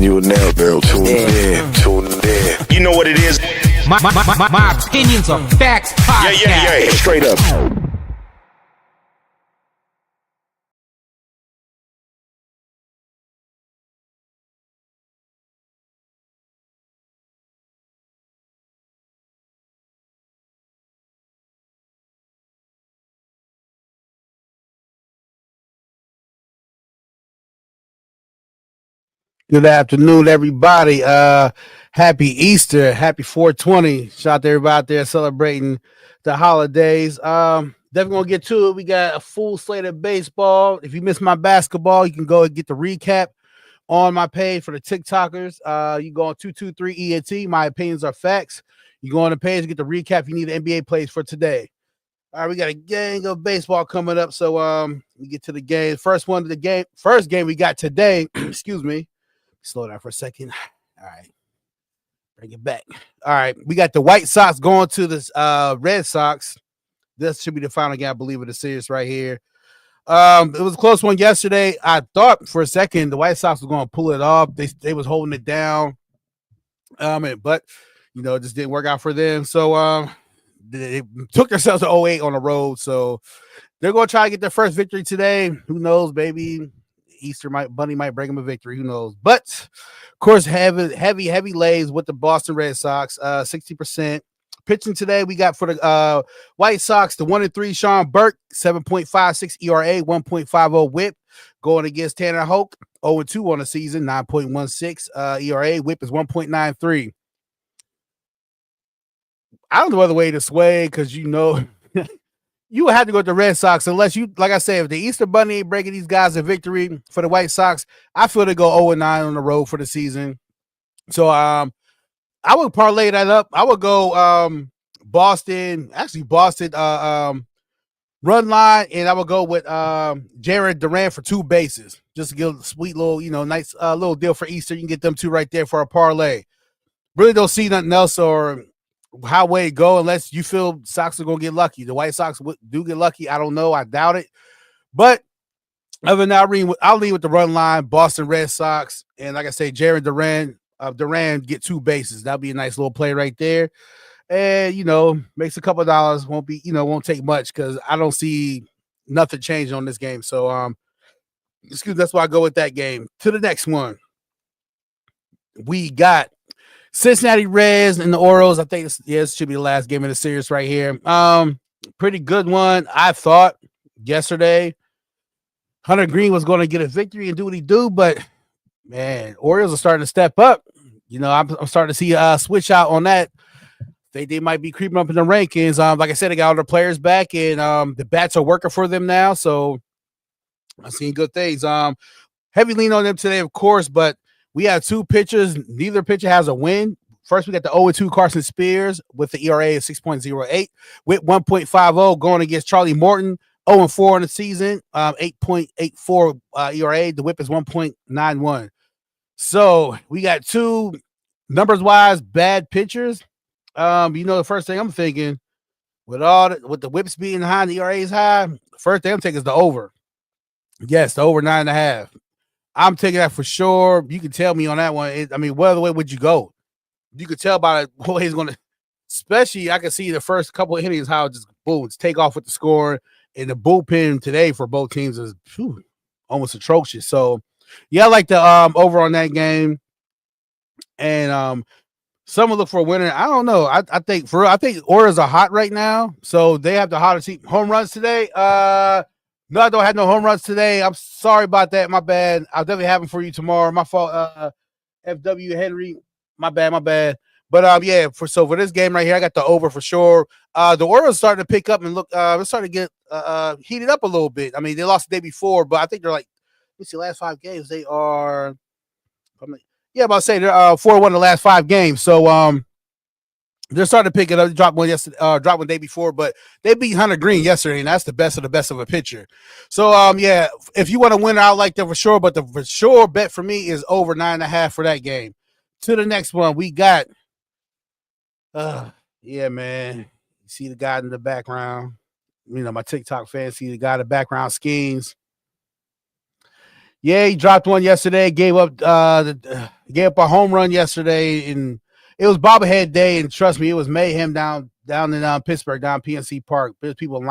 and you will now tune in. You know what it is. My opinions are facts podcast. Yeah. Straight up. Good afternoon, everybody. Happy Easter. Happy 420. Shout out to everybody out there celebrating the holidays. Definitely gonna get to it. We got a full slate of baseball. If you missed my basketball, you can go and get the recap on my page for the TikTokers. You go on 223 ENT. My opinions are facts. You go on the page and get the recap. You need the NBA plays for today. All right, we got a gang of baseball coming up. So we get to the game. First game we got today. Excuse me. Slow down for a second. All right. Bring it back. All right. We got the White Sox going to the Red Sox. This should be the final game, I believe, of the series right here. It was a close one yesterday. I thought for a second the White Sox was going to pull it off. They was holding it down. But it just didn't work out for them. So they took themselves to 08 on the road. So they're going to try to get their first victory today. Who knows, baby? Bunny might bring him a victory. Who knows? But of course, heavy lays with the Boston Red Sox, 60%. Pitching today, we got for the White Sox, the 1-3 Sean Burke, 7.56 ERA, 1.50 WHIP, going against Tanner Hoke, 0-2 on the season, 9.16 ERA, WHIP is 1.93. I don't know other way to sway because you would have to go with the Red Sox unless you, like I said, if the Easter Bunny ain't breaking these guys a victory for the White Sox, I feel they go 0-9 on the road for the season. So I would parlay that up. I would go Boston run line, and I would go with Jared Duran for 2 bases. Just to give a sweet little, nice little deal for Easter. You can get them 2 right there for a parlay. Really don't see nothing else or how way it go unless you feel Sox are gonna get lucky. The White Sox do get lucky. I don't know. I doubt it. But other than that, I'll leave with the run line, Boston Red Sox, and like I say, Jared Duran get 2 bases. That'll be a nice little play right there. And makes a couple of dollars. Won't take much because I don't see nothing changing on this game. So that's why I go with that game. To the next one. We got Cincinnati Reds and the Orioles. I think this should be the last game of the series right here. Pretty good one. I thought yesterday Hunter Green was going to get a victory and do what he do, but man, Orioles are starting to step up. I'm starting to see a switch out on that. They might be creeping up in the rankings. Like I said, they got all their players back, and the bats are working for them now. So I'm seeing good things. Heavy lean on them today, of course, but we have 2 pitchers. Neither pitcher has a win. First, we got the 0-2 Carson Spears with the ERA of 6.08, with 1.50 going against Charlie Morton, 0-4 in the season, 8.84 ERA. The WHIP is 1.91. So we got 2 numbers-wise bad pitchers. The first thing I'm thinking with the WHIPs being high and the ERA is high, first thing I'm taking is the over. Yes, the over 9.5. I'm taking that for sure. You can tell me on that one. What other way would you go? You could tell by the way he's going to, especially I can see the first couple of innings how it just it's take off with the score. And the bullpen today for both teams is almost atrocious. So, yeah, I like the over on that game. And some will look for a winner. I don't know. I think Orioles are hot right now. So they have the hottest home runs today. No, I don't have no home runs today. I'm sorry about that. My bad. I'll definitely have them for you tomorrow. My fault. FW Henry. My bad. But for this game right here, I got the over for sure. The Orioles starting to pick up and look. They're starting to get heated up a little bit. They lost the day before, but I think they're last 5 games. They are. They're 4-1 the last 5 games. So they're starting to pick it up. They dropped one yesterday, dropped one day before, but they beat Hunter Green yesterday, and that's the best of the best of a pitcher. So if you want to win, I like them for sure. But the for sure bet for me is over 9.5 for that game. To the next one, we got man. You see the guy in the background. My TikTok fans see the guy in the background schemes. Yeah, he dropped one yesterday. Gave up a home run yesterday, and it was bobblehead day. And trust me, it was mayhem down in Pittsburgh, down PNC Park. There's people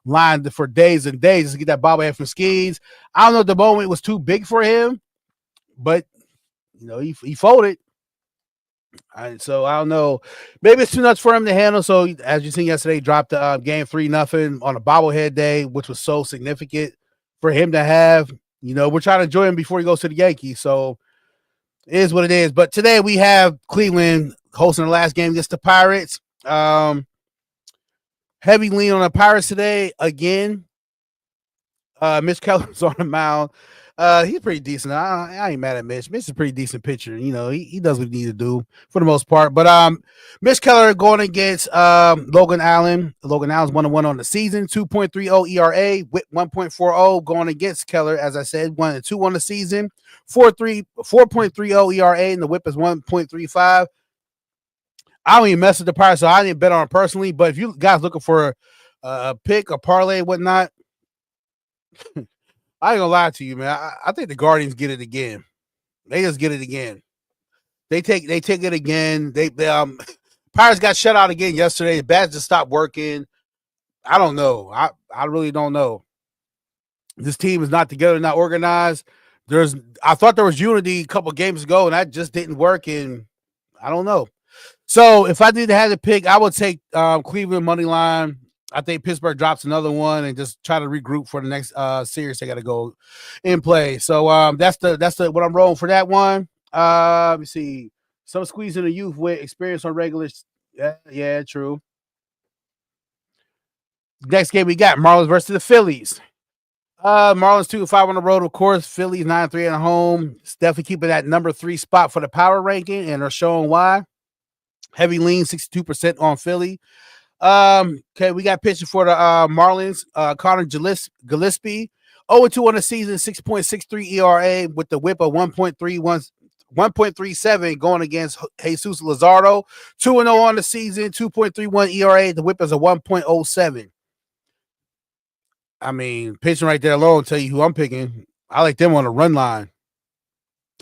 lined for days and days just to get that bobblehead from Skeens. I don't know if the moment was too big for him, but he folded. So I don't know. Maybe it's too much for him to handle. So as you seen yesterday, he dropped the game 3-0 on a bobblehead day, which was so significant for him to have. We're trying to enjoy him before he goes to the Yankees. So it is what it is. But today we have Cleveland hosting the last game against the Pirates. Heavy lean on the Pirates today again. Mitch Keller's on the mound. He's pretty decent. I ain't mad at Mitch. Mitch is a pretty decent pitcher. He does what he needs to do for the most part. But Mitch Keller going against Logan Allen. Logan Allen's 1-1 on the season, 2.30 ERA, with 1.40 going against Keller. As I said, 1-2 on the season, 4.30 ERA, and the whip is 1.35. I don't even mess with the Pirates, so I didn't bet on it personally. But if you guys looking for a pick, a parlay, whatnot, I ain't gonna lie to you, man. I think the Guardians get it again. They just get it again. They take it again. They Pirates got shut out again yesterday. The bats just stopped working. I don't know. I really don't know. This team is not together, not organized. I thought there was unity a couple games ago, and that just didn't work. And I don't know. So if I did have to pick, I would take Cleveland money line. I think Pittsburgh drops another one and just try to regroup for the next series they got to go and play. So that's the what I'm rolling for that one. Let me see. Some squeezing the youth with experience on regular. Yeah, true. Next game we got Marlins versus the Phillies. Marlins 2-5 on the road, of course. Phillies 9-3 at home. It's definitely keeping that number 3 spot for the power ranking, and are showing why. Heavy lean, 62% on Philly. Okay, we got pitching for the Marlins. Connor Gillespie, 0-2 on the season, 6.63 ERA with the whip of 1.37 going against Jesus Luzardo. 2-0 on the season, 2.31 ERA. The whip is a 1.07. I mean, pitching right there alone tell you who I'm picking. I like them on the run line.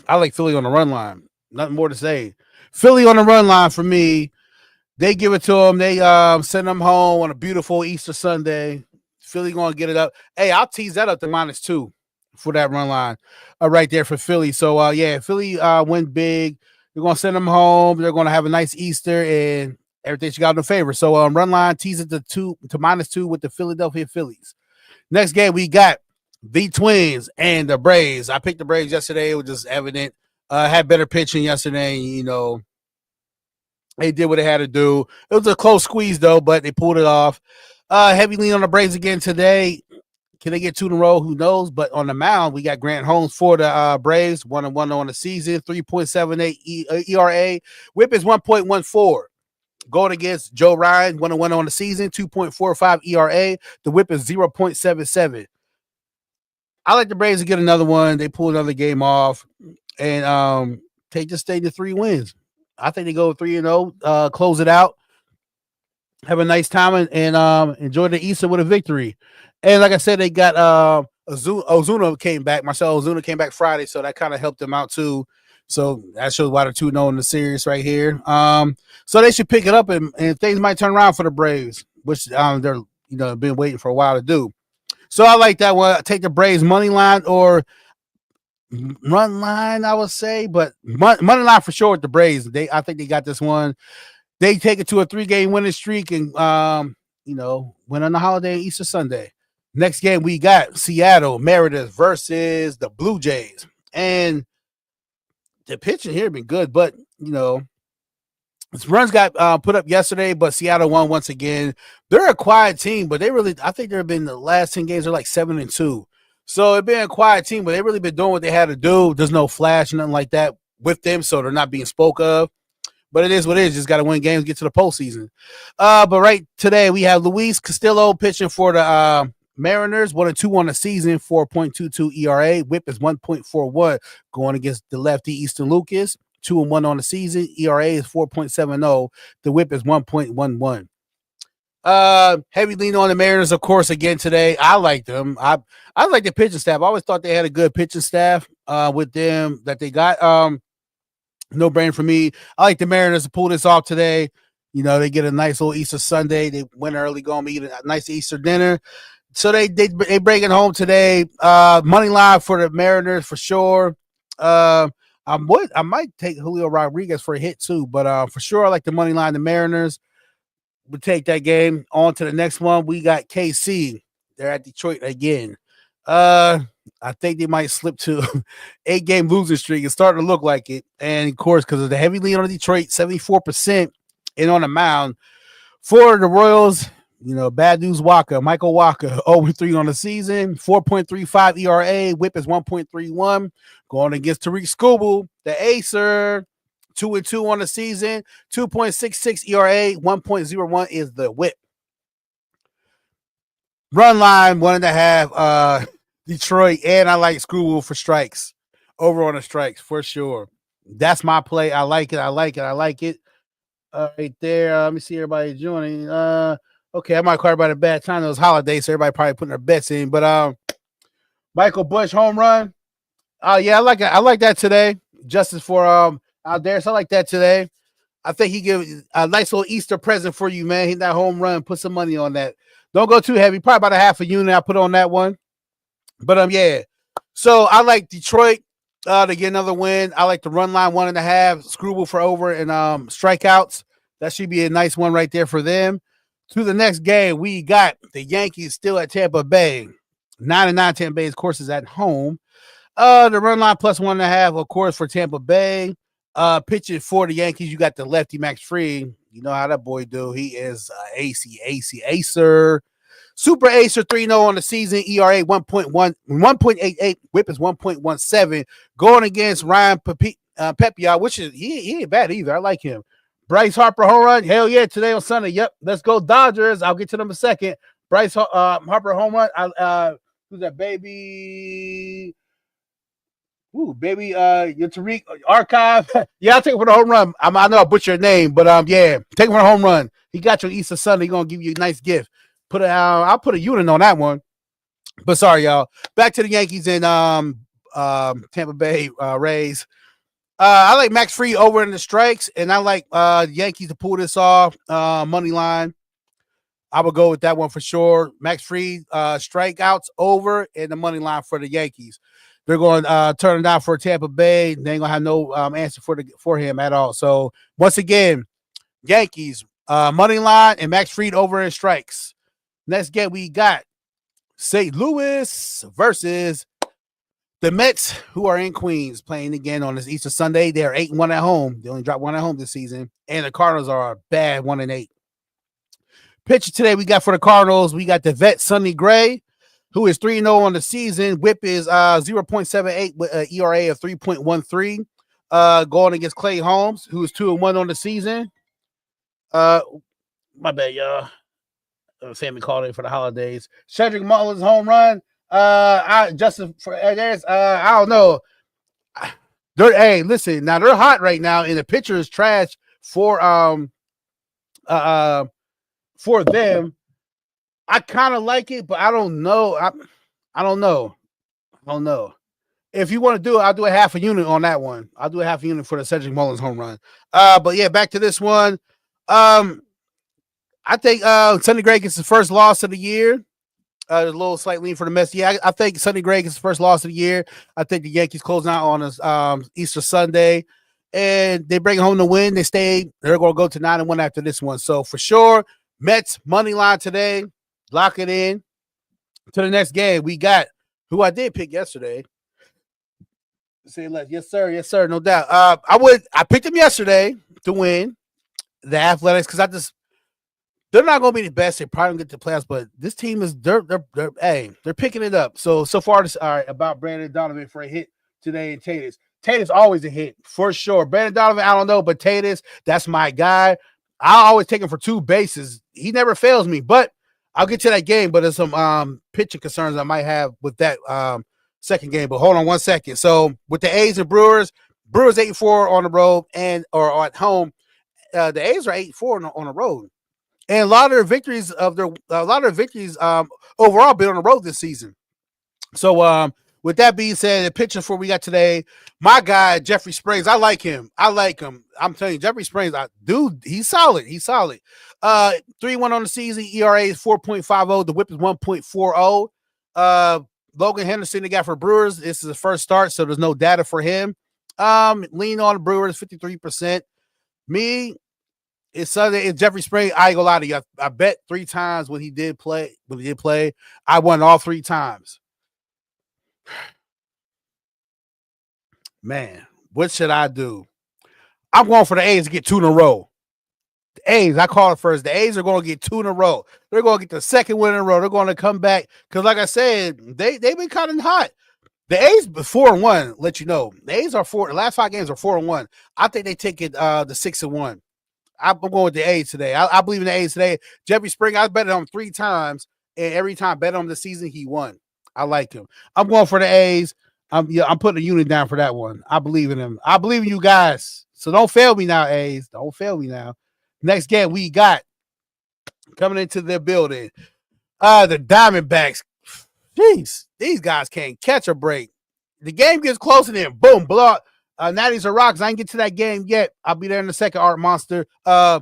I like Philly on the run line. Nothing more to say. Philly on the run line for me. They give it to them. They send them home on a beautiful Easter Sunday. Philly going to get it up. Hey, I'll tease that up to -2 for that run line right there for Philly. So, yeah, Philly win big. They're going to send them home. They're going to have a nice Easter, and everything she got in their favor. So, run line tease it to -2 with the Philadelphia Phillies. Next game, we got the Twins and the Braves. I picked the Braves yesterday. It was just evident. Had better pitching yesterday, They did what they had to do. It was a close squeeze, though, but they pulled it off. Heavy lean on the Braves again today. Can they get 2 in a row? Who knows? But on the mound, we got Grant Holmes for the Braves, 1-1 on the season, 3.78 ERA. Whip is 1.14. Going against Joe Ryan, 1-1 on the season, 2.45 ERA. The whip is 0.77. I like the Braves to get another one. They pull another game off, and they just stay to 3 wins. I think they go 3-0, close it out, have a nice time, and enjoy the Easter with a victory. And like I said, they got Ozuna came back. Marcell Ozuna came back Friday, so that kind of helped them out too. So that shows why they're 2-0 in the series right here. So they should pick it up, and things might turn around for the Braves, which they're been waiting for a while to do. So I like that one. Take the Braves money line or run line, I would say, but money line for sure with the Braves. I think they got this one. They take it to a 3-game winning streak and win on the holiday Easter Sunday. Next game we got Seattle Mariners versus the Blue Jays, and the pitching here been good, but runs got put up yesterday, but Seattle won once again. They're a quiet team, but I think they've been the last 10 games are like 7-2. So it's been a quiet team, but they really been doing what they had to do. There's no flash, nothing like that with them, so they're not being spoke of. But it is what it is. Just got to win games, get to the postseason. But right today we have Luis Castillo pitching for the Mariners, 1-2 on the season, 4.22 ERA. Whip is 1.41 going against the lefty Easton Lucas. 2-1 on the season. ERA is 4.70. The whip is 1.11. Heavy lean on the Mariners, of course, again today. I like them. I like the pitching staff. I always thought they had a good pitching staff with them that they got. No brain for me. I like the Mariners to pull this off today. You know, they get a nice little Easter Sunday. They win early, going to eat a nice Easter dinner. So they bring it home today. Money line for the Mariners for sure. I might take Julio Rodriguez for a hit too, but for sure I like the money line. The Mariners would take that game. On to the next one. We got KC. They're at Detroit again. I think they might slip to 8-game losing streak. It's starting to look like it. And of course, because of the heavy lead on Detroit, 74% and on the mound. For the Royals, you know, bad news Michael Walker, 0-3 on the season, 4.35 ERA, whip is 1.31. Going against Tariq Skubal, the Acer, 2-2 on the season, 2.66 ERA, 1.01 is the whip. Run line, 1.5, Detroit, and I like Skubal for strikes, over on the strikes for sure. That's my play. I like it. Right there. Let me see everybody joining. Okay, I might call everybody a bad time. Those holidays, so everybody probably putting their bets in. But Michael Bush home run. Yeah, I like it. I like that today. Justice for out there. So I like that today. I think he give a nice little Easter present for you, man. Hit that home run. Put some money on that. Don't go too heavy. Probably about a half a unit I put on that one. But yeah. So I like Detroit to get another win. I like the run line 1.5. Skubal for over and strikeouts. That should be a nice one right there for them. To the next game, we got the Yankees still at Tampa Bay. 9-9 Tampa Bay, of course, is at home. The run line plus 1.5, of course, for Tampa Bay. Pitching for the Yankees, you got the lefty Max Fried. You know how that boy do. He is Acer. Super Acer 3-0 on the season. ERA 1.88. Whip is 1.17. Going against Ryan Pepiot, which is he ain't bad either. I like him. Bryce Harper home run. Hell yeah, today on Sunday. Yep. Let's go Dodgers. I'll get to them in a second. Bryce Harper home run. Who's that, baby? Ooh, baby, your Tariq archive. Yeah, I'll take it for the home run. I know I butchered your name, but yeah, take it for the home run. He got you Easter Sunday. He's gonna give you a nice gift. I'll put a unit on that one. But sorry, y'all. Back to the Yankees and Tampa Bay Rays. I like Max Fried over in the strikes, and I like Yankees to pull this off. Money line. I would go with that one for sure. Max Fried strikeouts over and the money line for the Yankees. They're going to turn it down for Tampa Bay. They ain't going to have no answer for him at all. So, once again, Yankees, money line, and Max Fried over in strikes. Next game, we got St. Louis versus the Mets, who are in Queens, playing again on this Easter Sunday. They are 8-1 at home. They only dropped 1 at home this season. And the Cardinals are a bad 1-8. Pitcher today we got for the Cardinals, we got the vet Sonny Gray, who is 3-0 on the season. Whip is 0.78 with an ERA of 3.13. Going against Clay Holmes, who is 2-1 on the season. My bad, y'all. Sammy called in for the holidays. Cedric Mullins home run. Justin for there's I don't know. Hey, listen, now they're hot right now, and the pitcher is trash for them. I kind of like it, but I don't know. I don't know. If you want to do it, I'll do a half a unit on that one. I'll do a half a unit for the Cedric Mullins home run. But yeah, back to this one. I think Sonny Gray gets his first loss of the year. A little slight lean for the Mets. Yeah, I think Sonny Gray gets his first loss of the year. I think the Yankees closing out on a Easter Sunday, and they bring home the win. They're going to go to 9-1 after this one. So for sure, Mets money line today. Lock it in. To the next game, we got who I did pick yesterday. Say less. Yes, sir, no doubt. I picked them yesterday to win the Athletics because they're not going to be the best. They probably don't get to the playoffs, but this team is they're picking it up. So far this all right about Brandon Donovan for a hit today and Tatis. Tatis always a hit for sure. Brandon Donovan, I don't know, but Tatis, that's my guy. I always take him for 2 bases. He never fails me, but I'll get to that game. But there's some pitching concerns I might have with that second game. But hold on 1 second. So with the A's and Brewers 8-4 on the road or at home. The A's are 8-4 on the road. And a lot of their victories overall been on the road this season. So with that being said, the pitcher for we got today, my guy Jeffrey Springs. I like him. I'm telling you, Jeffrey Springs, dude, he's solid. 3-1 on the season. ERA is 4.50. The WHIP is 1.40. Logan Henderson, the guy for Brewers. This is his first start, so there's no data for him. Lean on the Brewers, 53%. Me, it's Sunday. It's Jeffrey Springs. I ain't gonna lie to you. I bet 3 times when he did play. I won all 3 times. Man, what should I do? I'm going for the A's to get 2 in a row. The A's, I call it first. The A's are going to get 2 in a row. They're going to get the second win in a row. They're going to come back because, like I said, they've been kind of hot. The A's 4-1. Let you know, the A's are 4. The last 5 games are 4-1. I think they take it the 6-1. I'm going with the A's today. I believe in the A's today. Jeffrey Spring, I bet on him 3 times, and every time I bet on him this season, he won. I like him. I'm going for the A's. I'm putting a unit down for that one. I believe in him. I believe in you guys. So don't fail me now, A's. Don't fail me now. Next game we got coming into the building. The Diamondbacks. Jeez, these guys can't catch a break. The game gets close and then boom, blow up. Natties or Rocks. I ain't get to that game yet. I'll be there in a second, Art Monster. Yeah,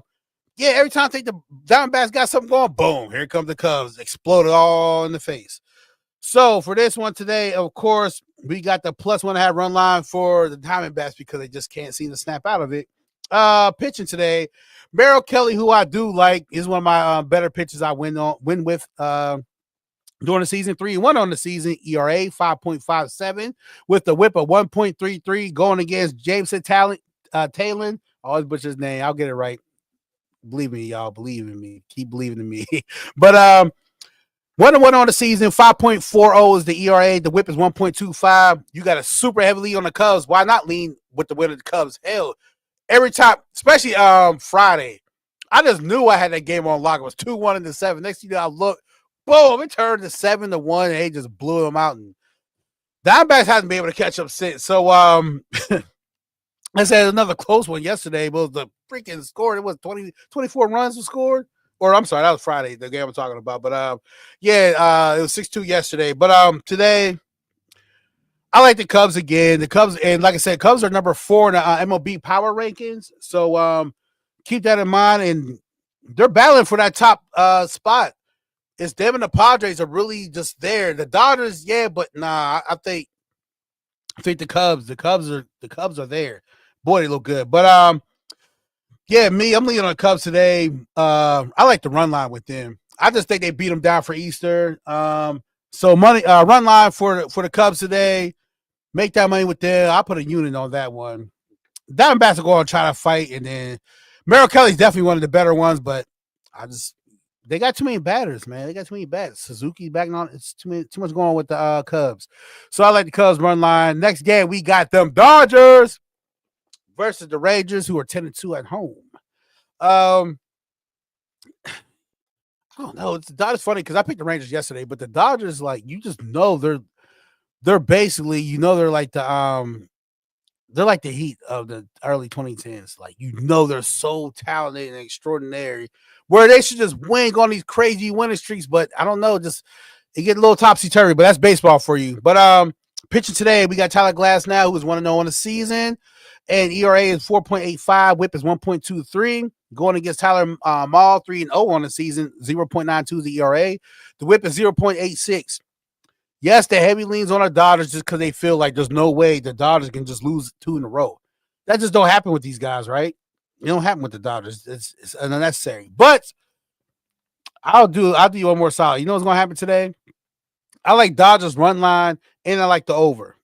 every time I think the Diamondbacks got something going, boom, here comes the Cubs. Exploded all in the face. So for this one today, of course, we got the +1.5 run line for the Diamondbacks because they just can't seem to snap out of it. Pitching today, Merrill Kelly, who I do like, is one of my better pitchers I win with during the season. 3-1 on the season, ERA 5.57 with the WHIP of 1.33 going against Jameson Talon. I always butcher his name. I'll get it right. Believe me, y'all. Believe in me. Keep believing in me. But 1-1 on the season, 5.40 is the ERA. The WHIP is 1.25. You got a super heavy lead on the Cubs. Why not lean with the win of the Cubs? Hell, every time, especially Friday, I just knew I had that game on lock. It was 2-1 in the 7th. Next thing you know, I look, boom, it turned to 7-1, and they just blew them out. And Diamondbacks hasn't been able to catch up since. So I said another close one yesterday, but the freaking score, it was 24 runs were scored. Or I'm sorry, that was Friday, the game I'm talking about. But it was 6-2 yesterday. But today, I like the Cubs again. The Cubs, and like I said, Cubs are number 4 in the MLB power rankings. So keep that in mind. And they're battling for that top spot. It's them and the Padres are really just there. The Dodgers, yeah, but nah, I think the Cubs. The Cubs are there. Boy, they look good. But yeah, I'm leaning on the Cubs today. I like the run line with them. I just think they beat them down for Easter. So money run line for the Cubs today. Make that money with them. I'll put a unit on that one. Diamondbacks are going to try to fight, and then Merrill Kelly's definitely one of the better ones, but they got too many batters, man. They got too many bats. Suzuki's back on. It's too much going on with the Cubs. So I like the Cubs run line. Next game, we got them Dodgers versus the Rangers, who are 10-2 at home. I don't know. It's funny because I picked the Rangers yesterday, but the Dodgers, like, you just know they're basically, they're like the Heat of the early 2010s. Like, they're so talented and extraordinary, where they should just win on these crazy winning streaks. But I don't know, just it get a little topsy turvy. But that's baseball for you. But pitching today, we got Tyler Glass now, who's 1-0 on the season. And ERA is 4.85. WHIP is 1.23. Going against Tyler Mahl, 3-0 on the season. 0.92 is the ERA. The WHIP is 0.86. Yes, the heavy leans on the Dodgers just because they feel like there's no way the Dodgers can just lose 2 in a row. That just don't happen with these guys, right? It don't happen with the Dodgers. It's unnecessary. But I'll do you one more solid. You know what's going to happen today? I like Dodgers run line, and I like the over.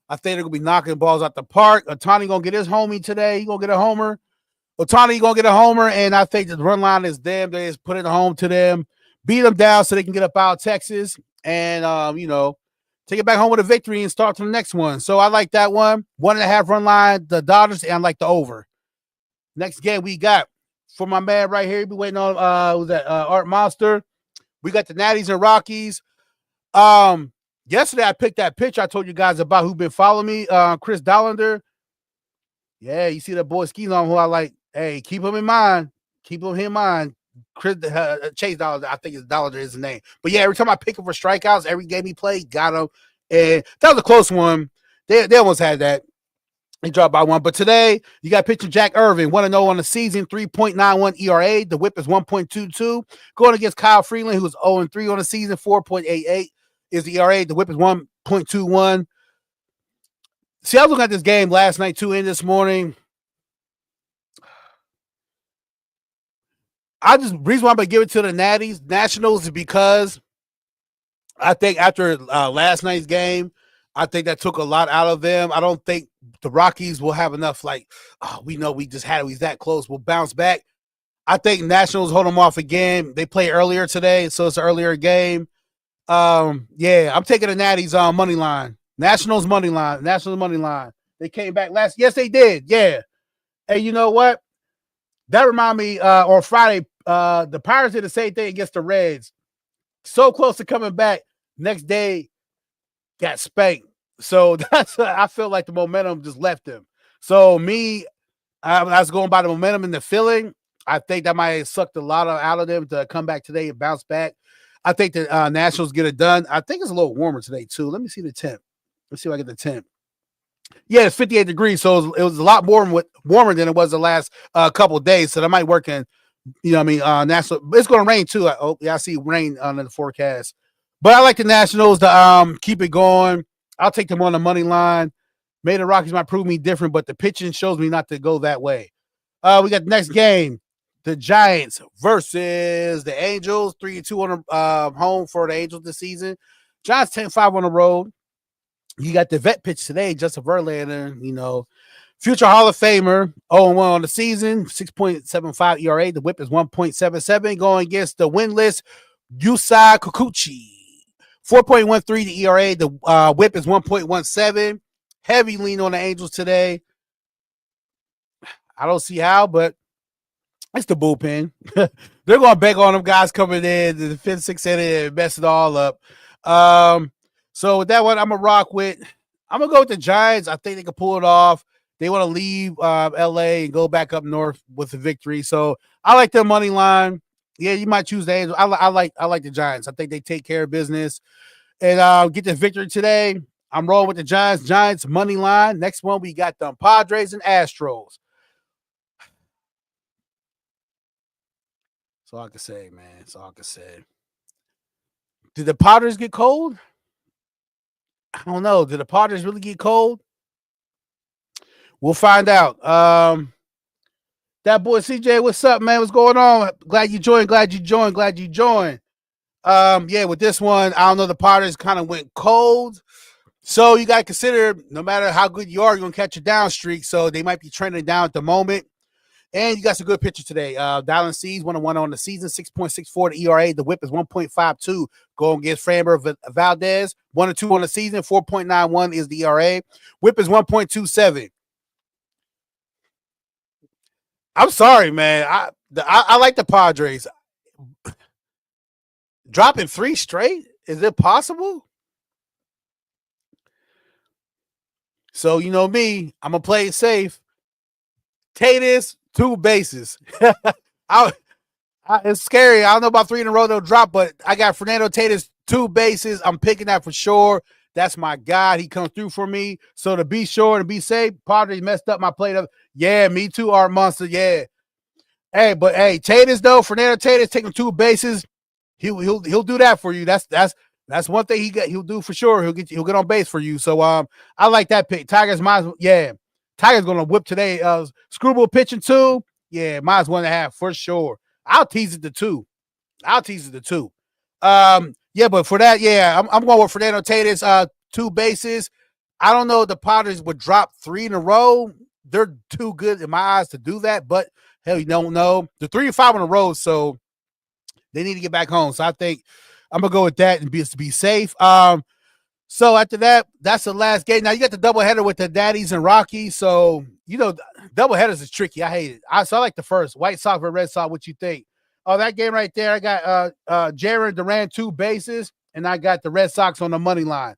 I think they're going to be knocking balls out the park. Ohtani going to get his homie today. He's going to get a homer. Ohtani going to get a homer, and I think the run line is them. They just put it home to them, beat them down so they can get up out of Texas, and, take it back home with a victory and start to the next one. So I like that one. 1.5 run line, the Dodgers, and I like the over. Next game we got for my man right here. He be waiting on Art Monster. We got the Natties and Rockies. Yesterday, I picked that pitch I told you guys about who've been following me, Chris Dollander. Yeah, you see that boy skiing on who I like. Hey, keep him in mind. Keep him in mind. Chase Dollar, I think Dollar is his name. But yeah, every time I pick him for strikeouts, every game he played, got him. And that was a close one. They almost had that. He dropped by one. But today, you got pitcher Jack Irvin, 1-0 on the season, 3.91 ERA. The whip is 1.22. Going against Kyle Freeland, who's 0-3 on the season, 4.88 is the ERA. The whip is 1.21. See, I was looking at this game last night, too, and this morning. Reason why I'm going to give it to the Nationals is because I think after last night's game, I think that took a lot out of them. I don't think the Rockies will have enough, we know we just had it. He's that close. We'll bounce back. I think Nationals hold them off again. They play earlier today, so it's an earlier game. I'm taking the Natties on money line. Nationals money line. They came back yes, they did. Yeah. Hey, you know what? That reminded me on Friday, the Pirates did the same thing against the Reds. So close to coming back. Next day, got spanked. So I feel like the momentum just left them. So I was going by the momentum and the feeling. I think that might have sucked a lot out of them to come back today and bounce back. I think the Nationals get it done. I think it's a little warmer today, too. Let me see the temp. Let's see if I get the temp. Yeah, it's 58 degrees, so it was a lot warmer than it was the last couple of days. So that might work in, National. It's going to rain too. I see rain on the forecast. But I like the Nationals to keep it going. I'll take them on the money line. Maybe the Rockies might prove me different, but the pitching shows me not to go that way. We got the next game, the Giants versus the Angels. 3-2 on home for the Angels this season. Giants 10-5 on the road. You got the vet pitch today, Justin Verlander, future Hall of Famer, 0-1 on the season, 6.75 ERA. The whip is 1.77. Going against the winless Yusei Kikuchi, 4.13 the ERA. The whip is 1.17. Heavy lean on the Angels today. I don't see how, but it's the bullpen. They're going to beg on them guys coming in the fifth, sixth inning and mess it all up. So with that one, I'm going to rock with. I'm going to go with the Giants. I think they can pull it off. They want to leave L.A. and go back up north with the victory. So I like their money line. Yeah, you might choose the Angels. I like the Giants. I think they take care of business and get the victory today. I'm rolling with the Giants. Giants money line. Next one, we got the Padres and Astros. That's all I can say, man. That's all I can say. Did the Padres get cold? I don't know. Did the Padres really get cold? We'll find out. That boy CJ, what's up, man? What's going on? Glad you joined. With this one, I don't know. The Padres kind of went cold. So you got to consider, no matter how good you are, you're going to catch a down streak. So they might be trending down at the moment. And you got some good pitchers today. Dylan Cease, 1-1 on the season, 6.64 to ERA. The whip is 1.52. Going against Framber Valdez, 1-2 on the season, 4.91 is the ERA. Whip is 1.27. I'm sorry, man. I like the Padres. Dropping 3 straight? Is it possible? So, you know me, I'm going to play it safe. Tatis, 2 bases. It's scary. I don't know about 3 in a row they'll drop, but I got Fernando Tatis, 2 bases. I'm picking that for sure. That's my guy. He comes through for me. So to be sure and be safe, Padres messed up my plate. Yeah, me too, Art Monster. Yeah. Hey, Tatis though, Fernando Tatis taking 2 bases. He'll do that for you. That's one thing he'll do for sure. He'll get on base for you. So I like that pick. Tigers Tigers gonna whip today. Screwball pitching 2. Yeah, minus 1.5 for sure. I'll tease it to 2. But for that, I'm going with Fernando Tatis, 2 bases. I don't know if the Padres would drop 3 in a row. They're too good in my eyes to do that, but hell, you don't know. They're 3-5 on the road, so they need to get back home. So I think I'm gonna go with that and be safe. So after that, that's the last game. Now you got the doubleheader with the Daddies and Rockies. So doubleheaders is tricky. I hate it. I like the first White Sox or Red Sox. What you think? Oh, that game right there. I got Jared Duran 2 bases, and I got the Red Sox on the money line.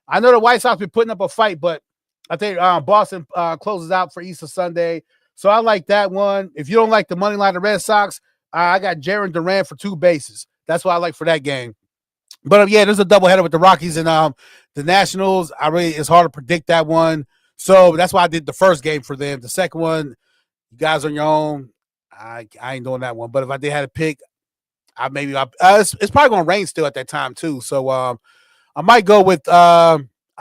I know the White Sox been putting up a fight, but I think Boston closes out for Easter Sunday. So I like that one. If you don't like the money line, the Red Sox, I got Jaren Durant for 2 bases. That's what I like for that game. But yeah, there's a doubleheader with the Rockies and the Nationals. It's hard to predict that one. So that's why I did the first game for them. The second one, you guys on your own. I ain't doing that one. But if I did have to pick, it's probably gonna rain still at that time too. So I might go with I'll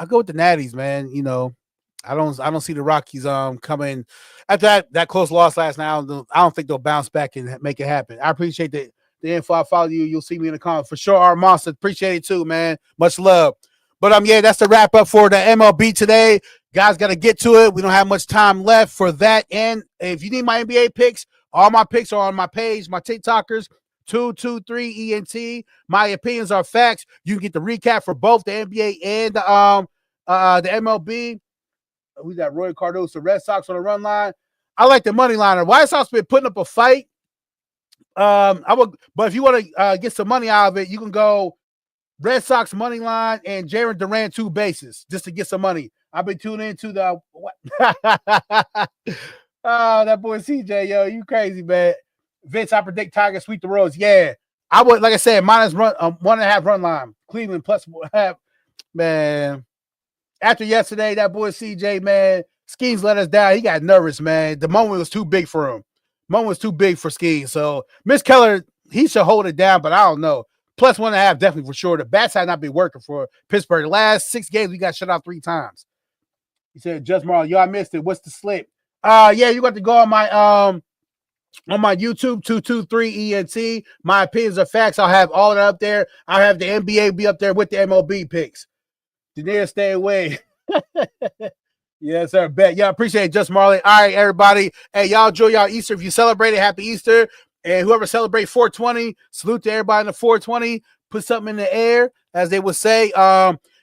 go with the Natties, man. You know, I don't see the Rockies coming after that close loss last night. I don't think they'll bounce back and make it happen. I appreciate the info. I follow you. You'll see me in the comments for sure. Art Monster, appreciate it too, man. Much love. But yeah, that's the wrap up for the MLB today. Guys, got to get to it. We don't have much time left for that. And if you need my NBA picks, all my picks are on my page, my TikTokers. 223 ENT. My opinions are facts. You can get the recap for both the NBA and the MLB. We got Roy Cardoso, the Red Sox on the run line. I like the money liner. White Sox been putting up a fight. But if you want to get some money out of it, you can go Red Sox money line and Jaren Durant 2 bases just to get some money. I've been tuning into the oh, that boy CJ, yo, you crazy, man. Vince, I predict Tigers sweep the Royals. Yeah, I would, like I said, minus 1.5 run line. Cleveland plus half. Man, after yesterday, that boy CJ, man, Skeens let us down. He got nervous, man. The moment was too big for him. Moment was too big for Skeens. So Miss Keller, he should hold it down, but I don't know. Plus 1.5, definitely for sure. The bats had not been working for Pittsburgh. The last 6 games, we got shut out 3 times. He said, Just Marlon, yo, I missed it. What's the slip? Yeah, you got to go on my YouTube, 223 ENT. My opinions are facts. I'll have all that up there. I'll have the NBA be up there with the MLB picks. Denier, stay away. Yes, sir. Bet. Yeah, appreciate it, Just Marley. All right, everybody. Hey, y'all enjoy y'all Easter. If you celebrate it, happy Easter. And whoever celebrate 420, salute to everybody in the 420. Put something in the air, as they would say.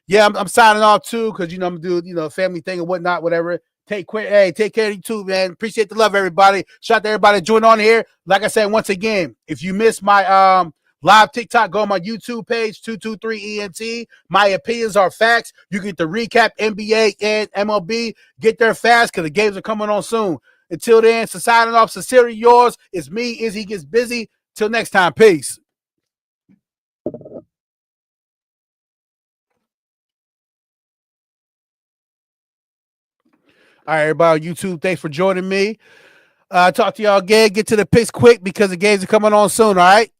Yeah, I'm signing off too, because I'm gonna do family thing and whatnot, whatever. Take care of you too, man. Appreciate the love, everybody. Shout out to everybody joining on here. Like I said, once again, if you missed my live TikTok, go on my YouTube page, 223 ENT. My opinions are facts. You get the recap NBA and MLB. Get there fast because the games are coming on soon. Until then, signing off, sincerely yours. It's me, Izzy Gets Busy. Till next time, peace. All right, everybody on YouTube, thanks for joining me. Talk to y'all again. Get to the picks quick because the games are coming on soon, all right?